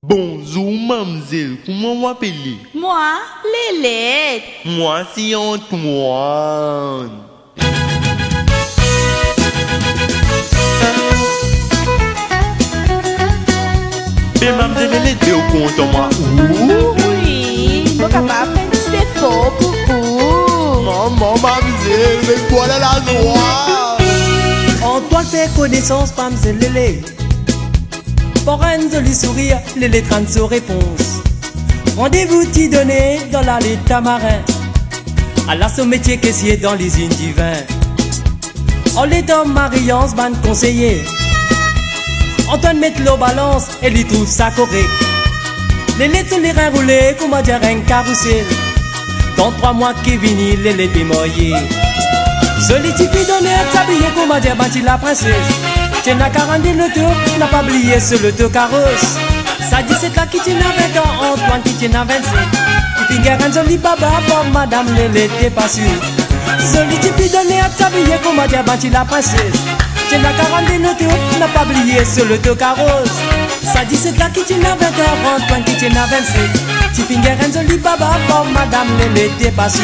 Bonjour, mademoiselle. Comment vous appelez? Moi, Lélé. Moi, c'est Antoine. Mais mademoiselle, elle était au compte en moi. Oui, mon papa fait c'est faux pour vous. Maman, mademoiselle, mais quoi la joie? Antoine fait connaissance, mademoiselle Lélé. Pour un joli sourire, Lélé trame sa réponse. Rendez-vous t'y donné dans l'allée Tamarin. À la son métier caissier dans l'usine du vin. En l'état mariance, ban conseiller. Antoine met l'eau balance et lui trouve ça correct. Lélé tous les reins roulés, comment dire un carrousel. Dans 3 mois qui viennent, Lélé démoyé. Joli type donné, s'habiller, comment dire, bâti la princesse. Tiens la 40 le tour, n'a pas oublié sur le tour carrosse. Ça dit c'est là qui tient à 20 ans, Antoine qui tient à 27. Il finit un joli baba pour madame Lélé, t'es pas sûr. Joli type donné, s'habiller, comment dire, bâti la princesse. Tiens la 40 le tour, n'a pas oublié sur le tour carrosse. Ça dit c'est là qui tient à 20 ans, Antoine qui tient à 27. Tu finis un joli baba pour madame Lélé, t'es pas sûr.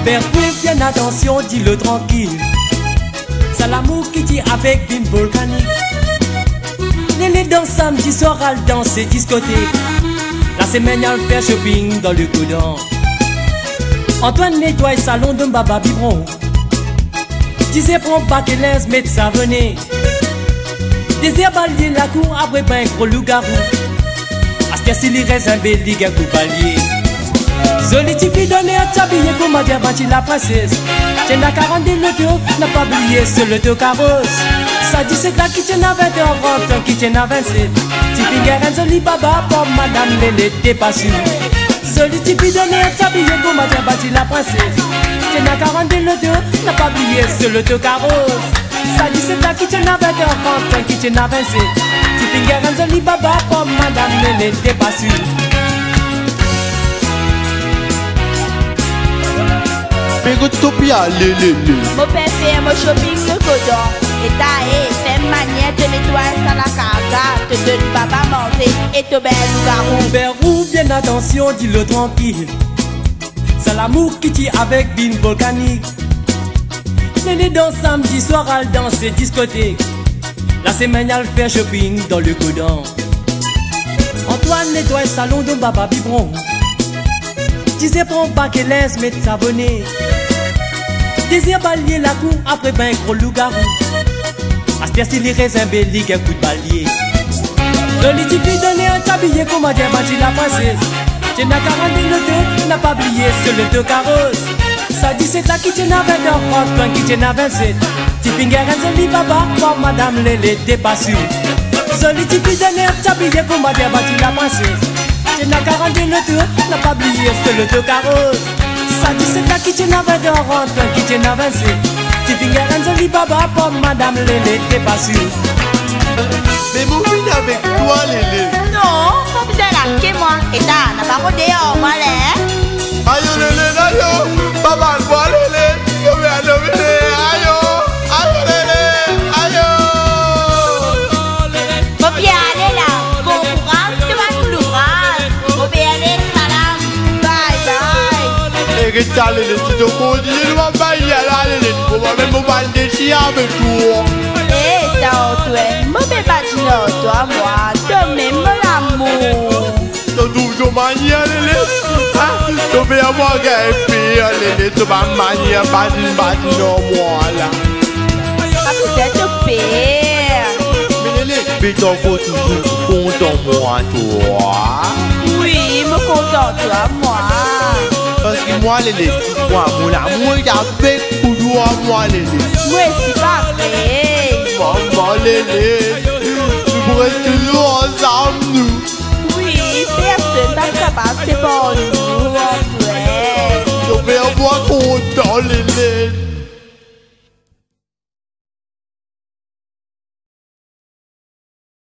Faire bien attention, dis-le tranquille. C'est l'amour qui dit avec une volcanique. Lélé danse samedi soir, elle danse ses discothèques. La semaine, elle fait shopping dans le coudon. Antoine nettoie le salon d'un baba biberon. Disait prends pas que l'aise, met ça venait. Désir balayer la cour, après ben gros loup-garou. À ce que s'il reste un bel ligue à coup balayer. Joli type donné à t'habiller, comment dire, bâti la princesse. Tiens la 40 le tour, n'a pas oublié sur le tour carrosse. Ça dit c'est là qui tient à 20 ans, 20 ans qui tient à 27. Type un joli baba pour madame Lélé, t'es pas sûr. Joli type donné à t'habiller, comment dire, bâti la princesse. Tiens la 40 le tour, n'a pas oublié sur le tour carrosse. Ça dit c'est là qui tient à 20 ans, 20 ans qui tient à 27. Type un joli baba pour madame Lélé, t'es pas sûr. Pégotopia, Lélé. Mon père fait mon shopping de codon. Et t'as fait manière de nettoyer dans la casa. Te donne papa manger et te belle loup-garou. Faire bien attention, dis-le tranquille. C'est l'amour qui tire avec une volcanique. Lélé danse samedi soir, elle danse ses discothèques. La semaine, elle fait shopping dans le coudon. Antoine nettoie le salon d'un baba biberon. Disait prends pas qu'elle laisse mettre savonné. Désir balayer la cour, après ben gros loup-garou. À ce que s'il reste un bel ligue, un coup de balayer. Joli type donné à t'habiller, comment dire, bâti la princesse. Tiens la 40 le tour, n'a pas oublié sur le tour carrosse. Ça dit c'est là qui tient à 20 ans, 30 qui tient à 27. Type un joli baba pour madame Lélé, t'es pas sûr. Joli type donné à t'habiller, comment dire, bâti la princesse. Tiens la 40 le tour, n'a pas oublié sur le tour carrosse. Ça dit c'est là qui tient à 20 ans, 30 qui tient à 27. Type un joli baba pour madame Lélé, t'es pas sûr. Mais mon fille avec toi, Lélé. Non, faut vous arraquer moi. Et t'as, n'a pas rodé en moi là. Aïe, Lélé, aïe. Papa, moi, Lélé. Je vais aller, Lélé. Aïe, aïe, Lélé. Aïe. Mon pied aller là. Bon courage, tu vas nous l'ouvrage. Mon pied aller, salam. Bye bye. Et que t'as, Lélé, tu te conduis, tu vas pas y aller, Lélé. Tu vas même pas aller chier avec toi. Eh, t'as toi. Mon bébé bâti toi, moi. De même l'amour. Tu trouves ta manière, Lélé. Tu fais avoir qu'un pire, Lélé. Tu vas manier, bâti, non, moi, là. Ah, peut-être pire. Mais Lélé, mais t'en faut toujours content, moi, toi. Oui, me content toi, moi. Parce que moi, Lélé, moi, mon amour, il a fait pour toi, moi, Lélé. Moi, c'est pas vrai. Maman, Lélé, nous pourrons toujours ensemble, nous. Oui, personne n'est capable, c'est pour nous, ouais. Je vais avoir content, Lélé.